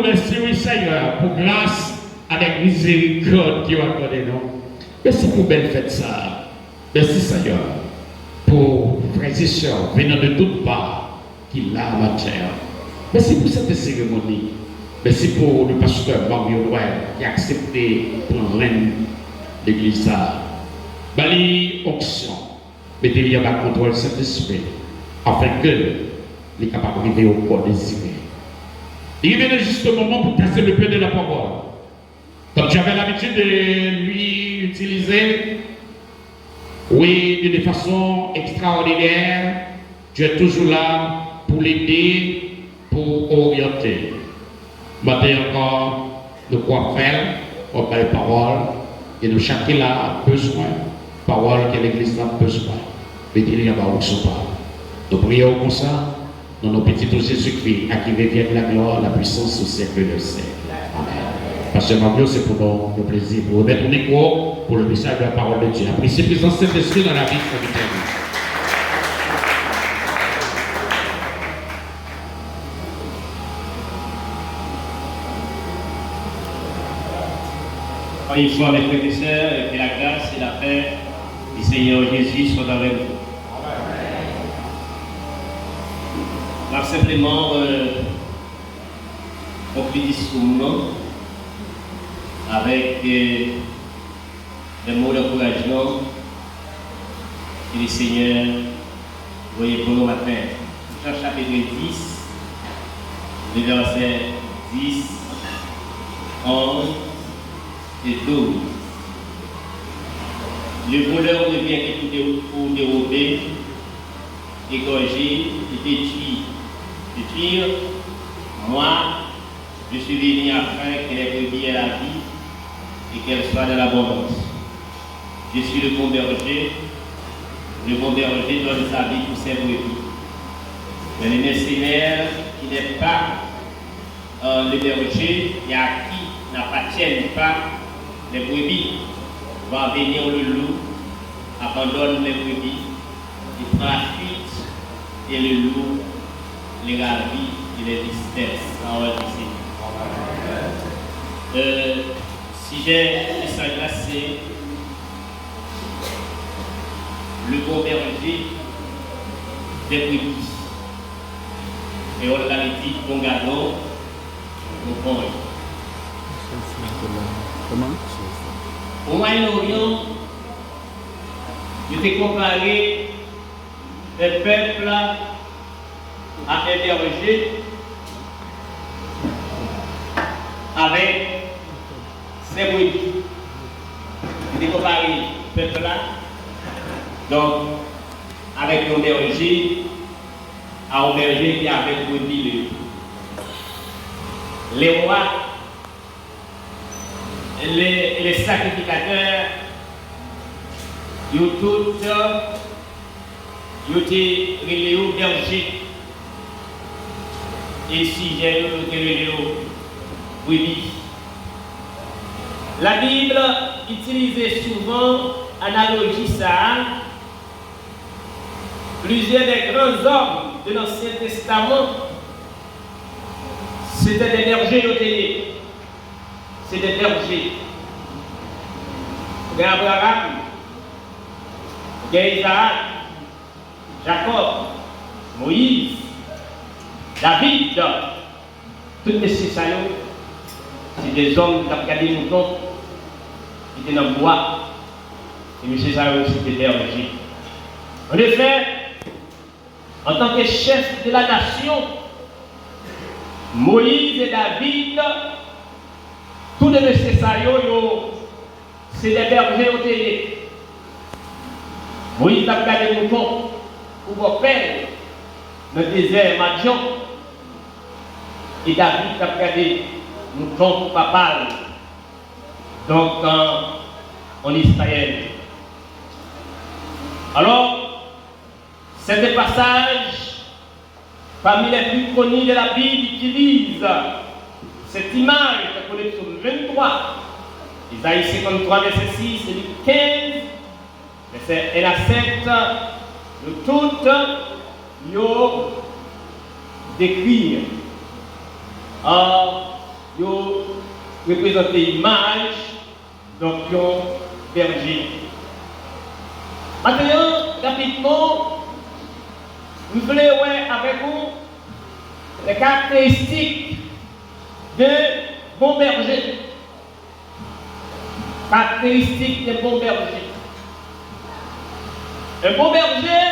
merci, oui, Seigneur, pour grâce avec miséricorde qui va accorder nous. Merci pour belle fête ça. Merci, Seigneur, pour frères et sœurs venant de toutes parts qui l'a en matière. Merci pour cette cérémonie. Merci pour le pasteur Mario Noël qui a accepté de prendre l'âme de l'église. Bali onction, mettez-lui en bas contrôle Saint-Esprit, afin que les capables d'arriver au corps désiré. Il vient le juste moment pour casser le pain de la parole. Comme j'avais l'habitude de lui utiliser, oui, d'une façon extraordinaire, tu es toujours là pour l'aider, pour orienter. Maintenant encore, de quoi faire, on parle de parole, et nous chacun là a besoin, parole que l'Église a besoin. Mais il y a pas où pas. Nous prions comme ça, dans nos petits Jésus-Christ, à qui revienne la gloire, la puissance au siècle de siècle. Amen. Pasteur Mario, c'est pour nous le plaisir, pour remettre au micro, pour le message de la parole de Dieu. Appréciez la présence Saint-Esprit dans la vie de l'Église. Une fois, mes frères et sœurs, que la grâce et la paix du Seigneur Jésus soient avec vous. Alors, simplement, conclure discours avec des mots d'encouragement que le Seigneur voyait pour nous matin. Jean chapitre 10, les versets 10, 11 et 12. Le voleur ne vient que pour dérober, égorger et détruire. Moi, je suis venu afin qu'elle revienne à la vie et qu'elle soit dans l'abondance. Je suis le bon berger. Le bon berger donne sa vie pour ses brebis. Mais le mercenaire qui n'est pas le berger et à qui n'appartiennent pas les brebis va venir le loup, abandonne les brebis, il prend la fuite et le loup les ravit et les disperse. Si j'ai un message là, c'est le bon berger des brebis. Et on l'a dit, bon gardon, bon point. Comment? Au Moyen-Orient, il était comparé les peuples à un berger avec ses brebis. Il était comparé les peuples là, donc avec un berger à un berger qui avait brebis. Les rois les sacrificateurs, ils ont tous été relevés berger. Et si j'ai été relevés brebis. La Bible utilisait souvent analogie ça. Plusieurs des grands hommes de l'Ancien Testament, c'était des bergers. C'est des bergers. Il y a Abraham, il y a Isaac, Jacob, Moïse, David, tous les six salauds, c'est des hommes qui ont regardé les moutons, qui étaient dans le bois. Et M. Salou, c'était des bergers. En effet, en tant que chef de la nation, Moïse et David, tous les nécessaires, c'est des bergers au télé. Moïse a gardé les moutons pour vos pères dans le désert Madian. Et David a gardé les moutons pour papa. Donc en Israël. Alors, c'est des passages parmi les plus connus de la Bible utilisent cette image de connexion 23, Isaïe 53, verset 6 et 15, verset 1 à 7, de toutes, yo décrire représente l'image donc un berger. Maintenant, rapidement, nous voulons voir avec vous les caractéristiques de bon berger. Caractéristiques de bon berger. Un bon berger,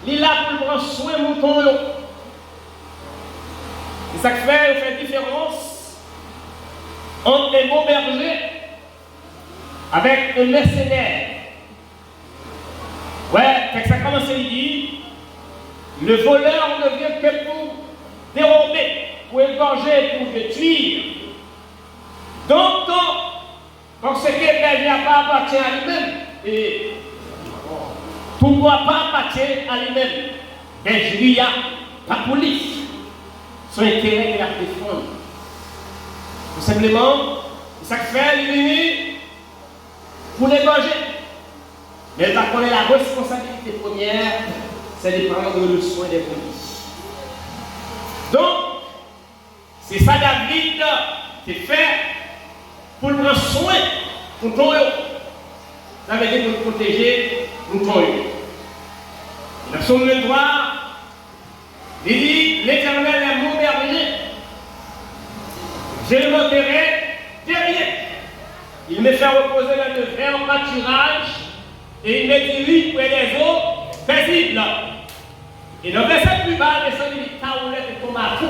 il est là pour prendre soin de mouton. Et ça fait différence entre un bon berger avec un mercenaire. Ouais, ça commence à dire, le voleur ne vient que pour dérober, pour égorger, pour détruire. Donc, quand ce que le berger n'a pas appartient à lui-même, et tout ne doit pas appartenir à lui-même. Bergerie, la police, son intérêt est la défendre. Tout simplement, ça fait lui pour l'égorger. Mais par contre, la responsabilité première, c'est de prendre le soin des polices. Donc, c'est ça David qui fait pour prendre soin de ton yo. Ça veut dire pour protéger ton yo. Dans son droit, il dit l'Éternel est mon berger. Je le monterai derrière. Il me fait reposer dans le vert pâturage et il me dirige près des eaux paisibles. Et dans le verset plus bas, il dit taoulette et tomato,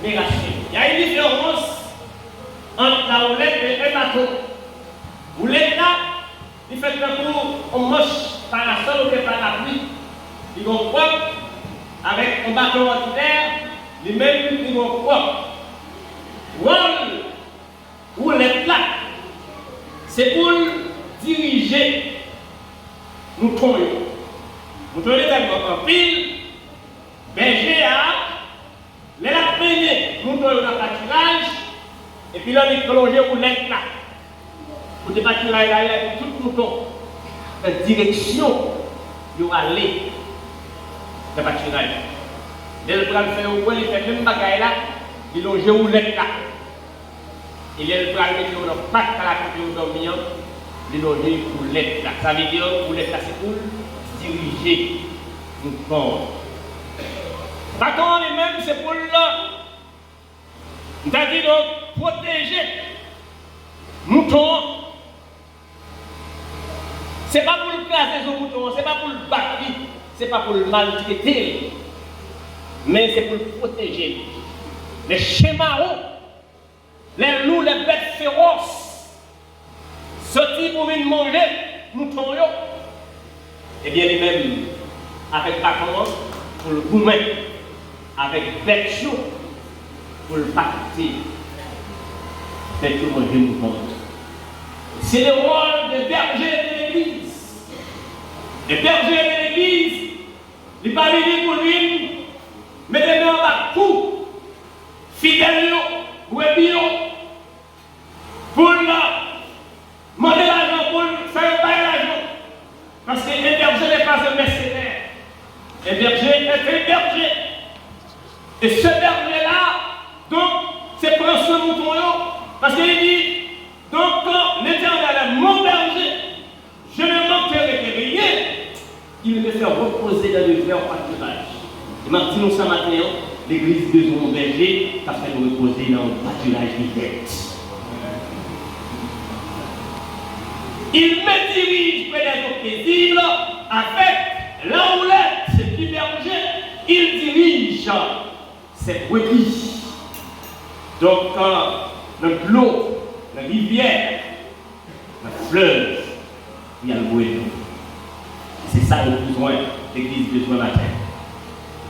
mais racheté. Il y a une différence entre taoulette et un bateau. Vous l'êtes là, il fait un coup, on moche parasol ou des parapluies. Ils vont propre avec un bateau ordinaire, les mêmes ils vont propre. Rôle ou les plaques, c'est pour diriger nous trouvons. Nous trouvons en pile, berger à les la peine, nous trouvons dans le pâturage, et puis là, on est prolongé pour l'être là. Pour le pâturage là, il y a tout le mouton. La direction, il y aura aller. Le pâturage. Dès le bras fait au il fait même bagaille là, il longe où l'être là. Il est le bras mettre dans le pack à la côté de dormir, il longe pour l'être là. Ça veut dire pour l'être là, c'est pour diriger nous corps. Par contre, lui-même, c'est pour c'est-à-dire donc protéger mouton. Ce n'est pas pour le classer son mouton, ce n'est pas pour le battre, ce n'est pas pour le maltraiter, mais c'est pour le protéger. Les schémas, les loups, les bêtes féroces, sortis pour venir manger mouton, et bien lui-même, avec bâton, pour le gourmet, avec bête chaud, pour le pâter, bête chaud manger mouton. C'est le rôle des bergers de l'Église. Les bergers de l'Église, ils ne sont pas venus pour lui, mais ils sont en tout, fidèles, brebis, pour demander l'argent, pour faire payer l'argent. Parce qu'un berger n'est pas un mercenaire. Un berger est un berger. Et ce berger-là, donc, c'est prendre ce mouton, parce qu'il dit, donc, l'Éternel est mon berger, je ne manquerai de rien. Il me fait reposer dans le vert pâturage. Et maintenant, ce matin, l'église de mon berger, ça fait nous reposer dans le pâturage des têtes. Il me dirige près des eaux paisibles avec la houlette du berger. Il dirige ses brebis. Donc, dans l'eau, la rivière, la fleuve, il y a le goéland. C'est ça le besoin, l'église besoin matin.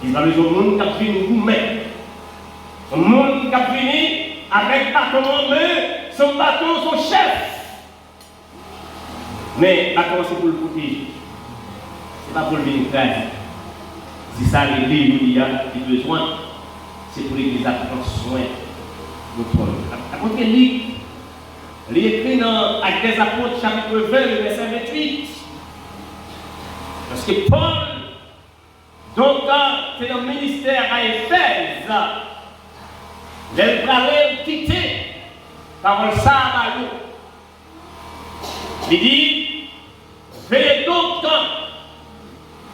Il y a besoin de monde qui a pris une gourmet. Un monde qui a fini avec bâton en main, son bâton, son chef. Mais bâton, c'est pour le protéger. Ce n'est pas pour le venir faire. C'est ça l'église il y a besoin. C'est pour l'église à prendre soin de toi. À côté de lui, il est écrit dans Actes des Apôtres, chapitre 20, verset 28. Parce que Paul, donc, c'est le ministère à Éphèse. Les bras quitter parole ça à Mario. Il dit, veillez donc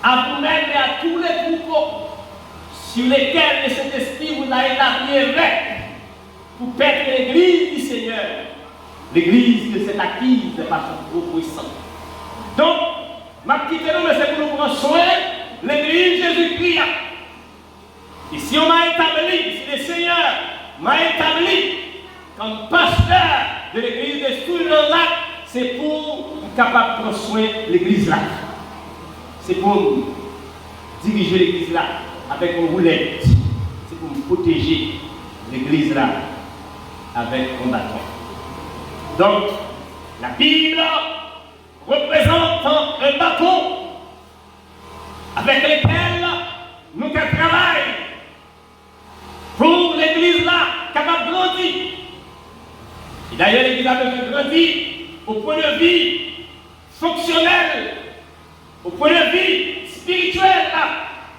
à vous-même et à tous les troupeaux sur lesquels le Saint-Esprit vous a établi évêque pour paître l'église du Seigneur, l'église que c'est acquise par son propre sang. Donc, ma petite nous, c'est pour nous prendre soin l'église Jésus-Christ. Et si on m'a établi, si le Seigneur m'a établi comme pasteur de l'église de Souillon-Lac, c'est pour être capable de prendre soin de l'église là. C'est pour diriger l'église là avec une roulette. C'est pour protéger l'église là avec un bâton. Donc, la Bible représente un bâton avec lequel nous travaillons pour l'église là capable de grandir. Et d'ailleurs, l'église a besoin de grandir au point de vue fonctionnel, au point de vue spirituel,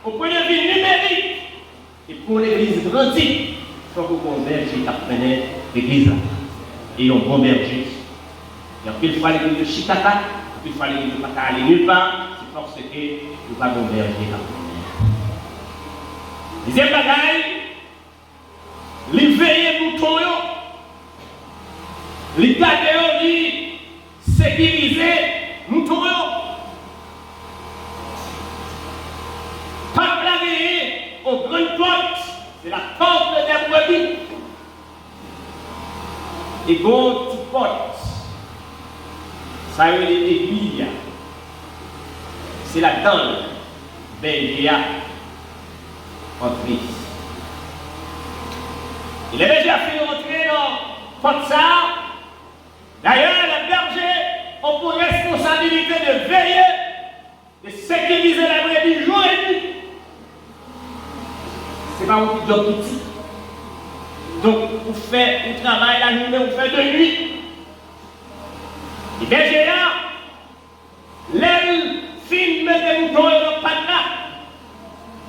au point de vue numérique. Et pour l'église grandir, il faut qu'on berger qui apprenait l'église là. Et on bon berger. Et en plus, fois l'église de Chitaka, en plus, fois l'église de Pata aller nulle part, c'est parce que nous pas bon berger là. Deuxième bagaille, les veiller mouton, les garder, les sécuriser mouton. Pas blaguer aux grandes portes, c'est la porte des brebis. Et go to porte, ça veut dire l'aiguille. C'est la dent, berger en Christ. Et les bergers a fait rentrer dans porte ça. D'ailleurs, les bergers ont pour responsabilité de veiller, de sécuriser la brebis jour et nuit. C'est pas un petit job petit. Donc, vous faites un travail la journée, vous faites de nuit. Les bergers là, l'aile fine des moutons et le pas là.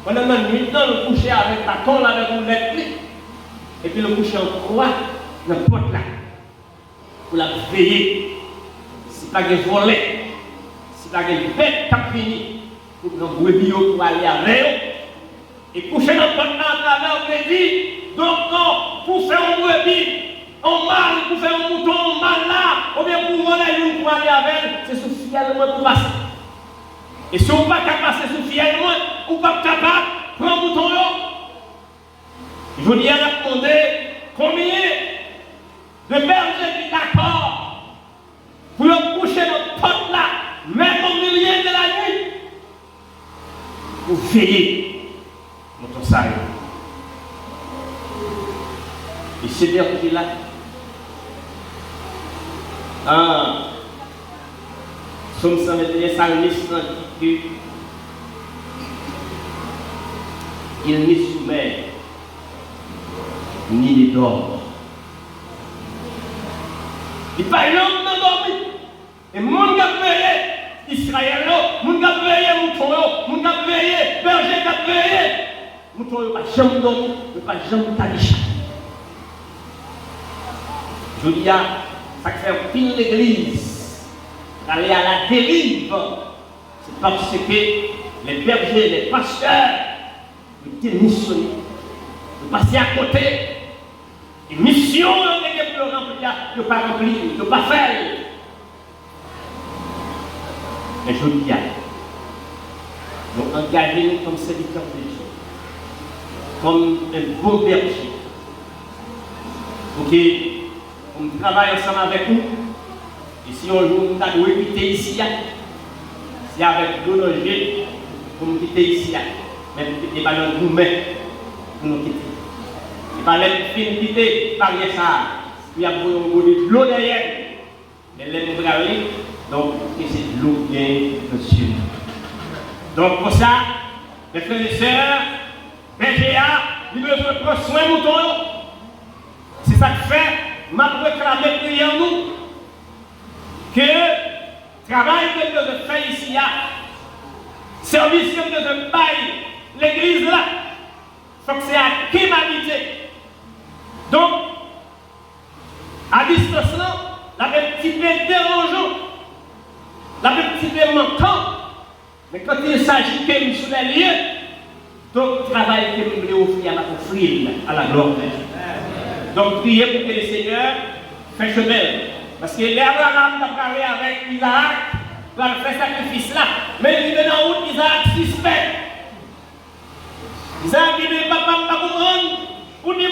Pendant la nuit, le coucher avec bâton là, avec une lettre. Et puis le coucher en croix, dans le porte là. Pour la veiller. Si pas de volet, si pas de bête qui fini, pour que nous brebis pour aller avec eux. Et coucher dans le porte là à travers le brebis. Donc, pour faire un brebis, un mâle, pour faire un mouton, un mâle là, ou bien pour voler une pour aller avec, c'est suffisamment pour passer. Et si on ne peut pas passer suffisamment, on ne peut pas capable de prendre un mouton là. Je vous dis à demander combien de bergers qui d'accord pour le coucher dans le porte là, même au milieu de la nuit, pour veiller notre salut. Et c'est berger là. Somme 121, salmiste dit qu'il n'y soumet ni les dors. Il n'y a pas l'homme dans dormi. Et mon gars veillé, Israël, mon gars veillé, mouton, mon gars veillé, berger gars veillé. Mouton, il n'y a pas jamais dormi, il n'y a pas jamais taliché. Je dis à ça fait pile l'église, aller à la dérive. C'est parce que les bergers, les pasteurs, ils démissionnent, ils passent à côté. Une mission, ils ne pas remplir, ils ne pas faire. Mais je dis à nous engager comme serviteurs de Dieu, comme un beau berger, pour qu'on travaille ensemble avec nous. Et si un jour nous avons quitter ici, c'est avec nos logés pour nous quitter ici. Mais ce n'est pas notre nous-mêmes pour nous quitter. Ce n'est pas les filles quitter par les ça. Il y a beaucoup de l'eau derrière. Mais les nous travailler, donc c'est de l'eau bien dessus. Donc pour ça, mes frères et sœurs, PGA, il veut prendre soin de mouton. C'est ça que fait, m'a réclamé prière nous. Que le travail que nous avons fait ici, service que nous avons fait l'église là, il faut que c'est à qui m'habiter. Donc, à distance, là, la petit peu dérangeant, la petit peu manquant, mais quand il s'agit que nous sommes les lieux, donc, travail que nous voulons offrir à la gloire de Dieu. Donc, priez pour que le Seigneur fasse chemin. Parce que l'Abraham a parlé avec Isaac pour faire sacrifice là. Mais il est dans route, Isaac suspect. Isaac dit, papa, je ne pas comprendre. Pour dire,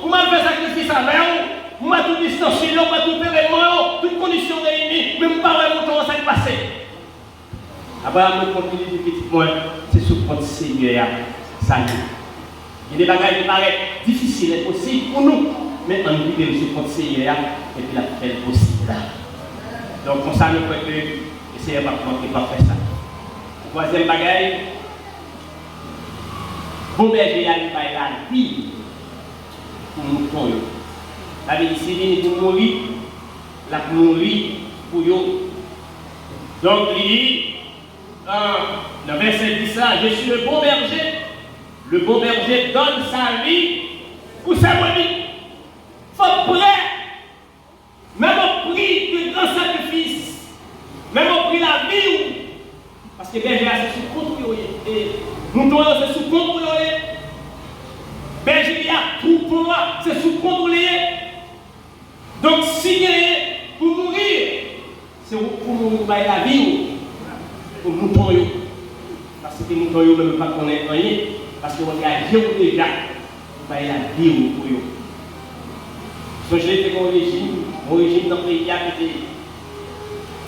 vous m'avez fait sacrifice avec vous. Vous m'avez tout distorsionné, vous m'avez tout élément, toutes conditions réunies. Mais je ne sais pas comment ça va passer. Abraham nous continue du petit point. C'est sous votre Seigneur. Ça y est. Il y a des bagages qui paraissent difficiles et possibles pour nous. Mais on dit que sous votre Seigneur et puis la fait possible. Donc, comme ça, nous pouvons essayer de pas faire ça. Troisième bagage. Bon berger a la vie pour nous prendre. La vie ici, pour mourir, la pour mourir pour nous. Donc, il dit, dans le verset 10, je suis le bon berger. Le bon berger donne sa vie pour sa brebis. Il faut être prêt, même au prix de grand sacrifice, même au prix de la vie. Parce que berger, c'est sous compte pour eux. Mouton, c'est sous compte pour eux. Berger, troupeau, c'est sous compte pour eux. Donc, si pour mourir, c'est pour mourir la vie. Pour mouton. Parce que les moutons ne peuvent pas connaître rien. Parce qu'on a déjà pour la vie pour eux. So, je l'ai fait mon régime dans le pays qui était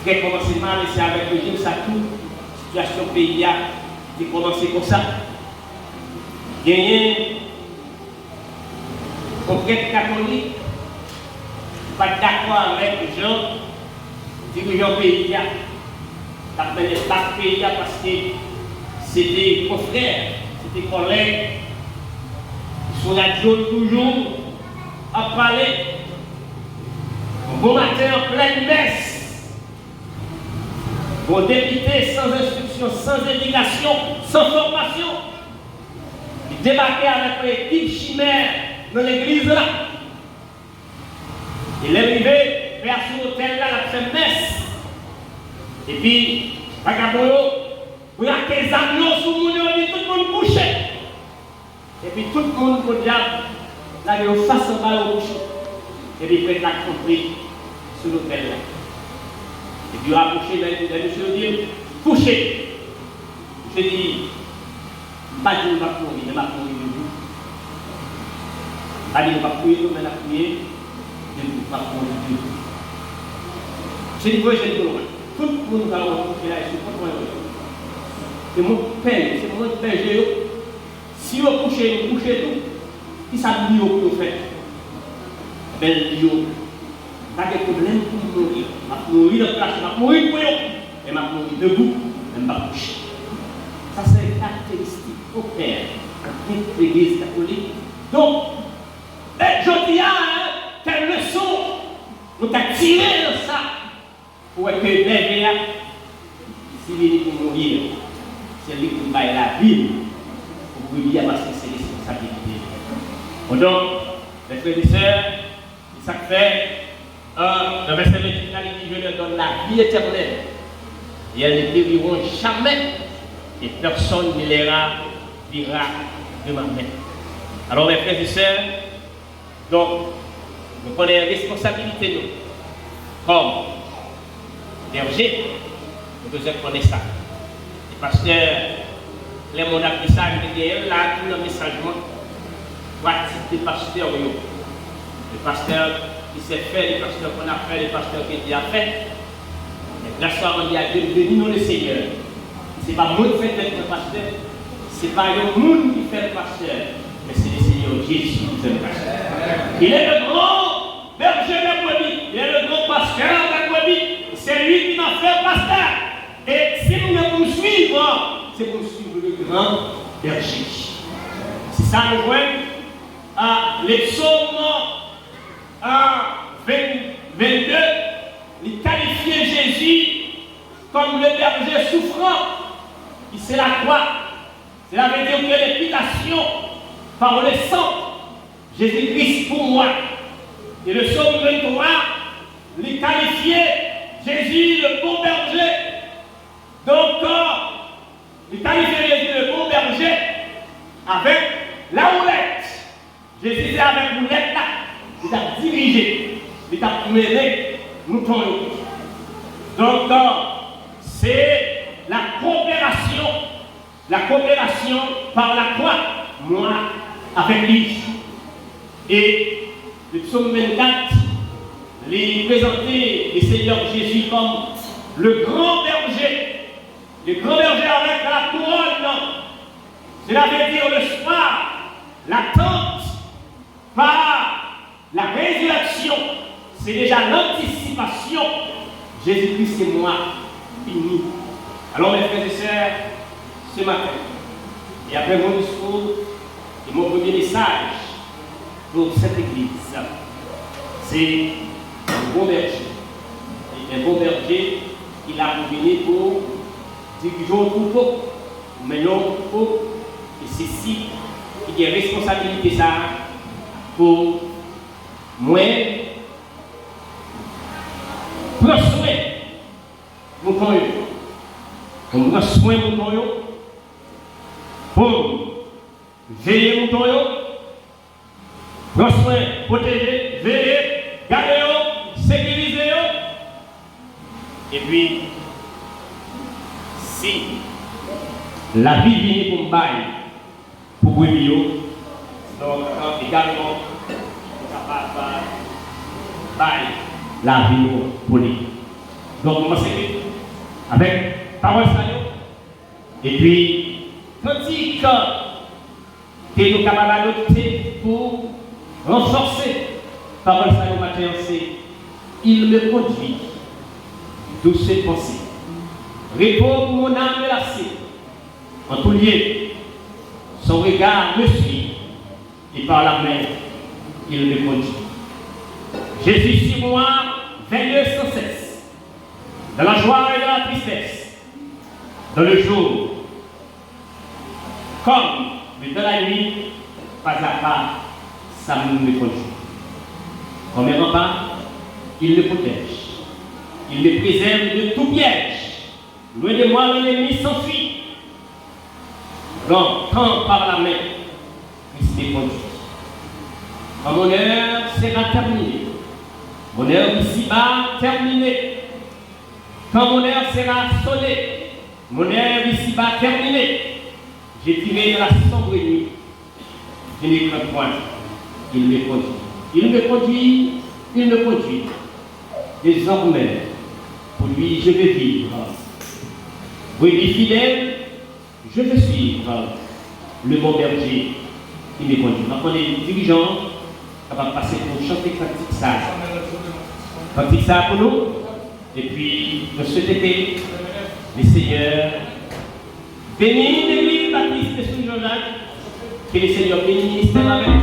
très commencé mal, et c'est avec le régime, ça tout, la situation pays qui a commencé comme ça. Gagné, aucun catholique, pas d'accord avec les gens, dirigeants pays, qui a fait les pays parce que c'était confrères, c'était collègues, sur la zone toujours à parler. Un bon matin en pleine messe. Bon député sans instruction, sans éducation, sans formation. Il débarquait avec une équipe chimère dans l'église là. Il est arrivé vers son hôtel là, la fait messe. Et puis, vagabond, il y a des avions sous mon lit, tout le monde couché. Et puis tout le monde au diable, là, il y a une face en bas au couché. Et puis il a compris sur l'hôtel là. Et puis il a couché, monsieur dit, couché. Je dis, pas de va courir, il va courir de vous. Pas de va courir, mais il va courir, de vous, va courir de vous. Je dis, oui, je dis, tout le monde va coucher là, je ne sais pas comment. C'est mon père, c'est mon père. Si vous couchez tout, qui s'habille au pour faire? Belle bio. Pas de problème pour mourir. Je vais mourir de place, je vais mourir pour eux. Et je vais mourir debout, et je vais coucher. Ça, c'est une caractéristique au père, de l'église catholique. Donc, je dis, quelle leçon nous avons tiré de ça pour que les gens, s'ils viennent pour mourir, c'est lui qui va la vie. Pour lui, parce que c'est les responsabilités. Donc, les frères et sœurs, ça fait, le verset 28, il dit, je leur donne la vie éternelle. Et elles ne périront jamais, et personne ne les ravira de ma main. Alors, mes frères et sœurs, donc, nous prenons une responsabilité, nous, comme berger, nous devons connaître ça. Et parce que les mondes appellent ça, là, tout le message, pratique des pasteurs. Les pasteurs qui s'est fait, les pasteurs qu'on a fait, les pasteurs qui a fait. Mais grâce à Dieu, il a béni nous le Seigneur. Ce n'est pas moi qui fais le pasteur, ce n'est pas le monde qui fait le pasteur, mais c'est le Seigneur Jésus qui fait le pasteur. Il est le grand berger de brebis, il est le grand pasteur de brebis, c'est lui qui m'a fait pasteur. Et si nous devons suivre, c'est pour suivre le grand berger. C'est ça le point. Les psaumes 22, il qualifiait Jésus comme le berger souffrant. C'est la croix. Cela veut dire que l'imputation par le sang Jésus-Christ pour moi. Et le psaume 23, il qualifiait Jésus le bon berger. Donc, il qualifiait Jésus le bon berger avec la houlette. Jésus, c'est avec l'houlette là, il a dirigé, il a mené mouton. Donc, c'est la coopération par la croix, moi, avec lui. Et le psaume 24, il présentait le Seigneur Jésus comme le grand berger avec la couronne. Cela veut dire le soir, l'attente par la résurrection, c'est déjà l'anticipation. Jésus-Christ, c'est moi, fini. Alors, mes frères et sœurs, ce matin, et après mon discours et mon premier message pour cette église, c'est un bon berger. Et un bon berger, il a venu pour diriger un troupeau, mener un troupeau, et c'est ici qu'il y a responsabilité ça pour moi prendre soin de mon temps. Pour prendre soin de mon temps, pour veiller mon temps, prendre soin, protéger, veiller, garder, sécuriser. Et puis, si la vie vient pour me bailler, pour brebis, donc également, on ne pas bailler la vie pour lui. Donc, moi, c'est avec parole salée. Et puis, tandis que nous capables d'adopter pour renforcer parole salée matin, c'est il me conduit douce pensée. Repos pour mon âme lassée. En tout lieu, son regard me suit et par la main, il me conduit. Jésus sur moi, veille sans cesse, dans la joie et dans la tristesse, dans le jour, comme dans la nuit, pas à pas, ça me conduit. Premièrement, il me protège. Il me préserve de tout piège. Loin de moi, l'ennemi s'enfuit. Donc, quand par la main, il me conduit. Quand mon heure sera terminée, mon heure ici-bas terminée. Quand mon heure sera sonnée, mon heure ici-bas terminée, j'ai tiré de la sombre nuit. Je n'ai qu'un point. Il me conduit. Il me conduit. Il me conduit. Désormais, pour lui, je vais vivre. Oui, fidèle, je veux suivre le bon berger qui me conduit. Maintenant, les dirigeants, on va passer pour chanter pratique ça. Pratique ça pour nous. Et puis, de ce été, les seigneurs, bénis l'église baptiste de Saint-Jean-Jacques, que les seigneurs bénissent avec nous.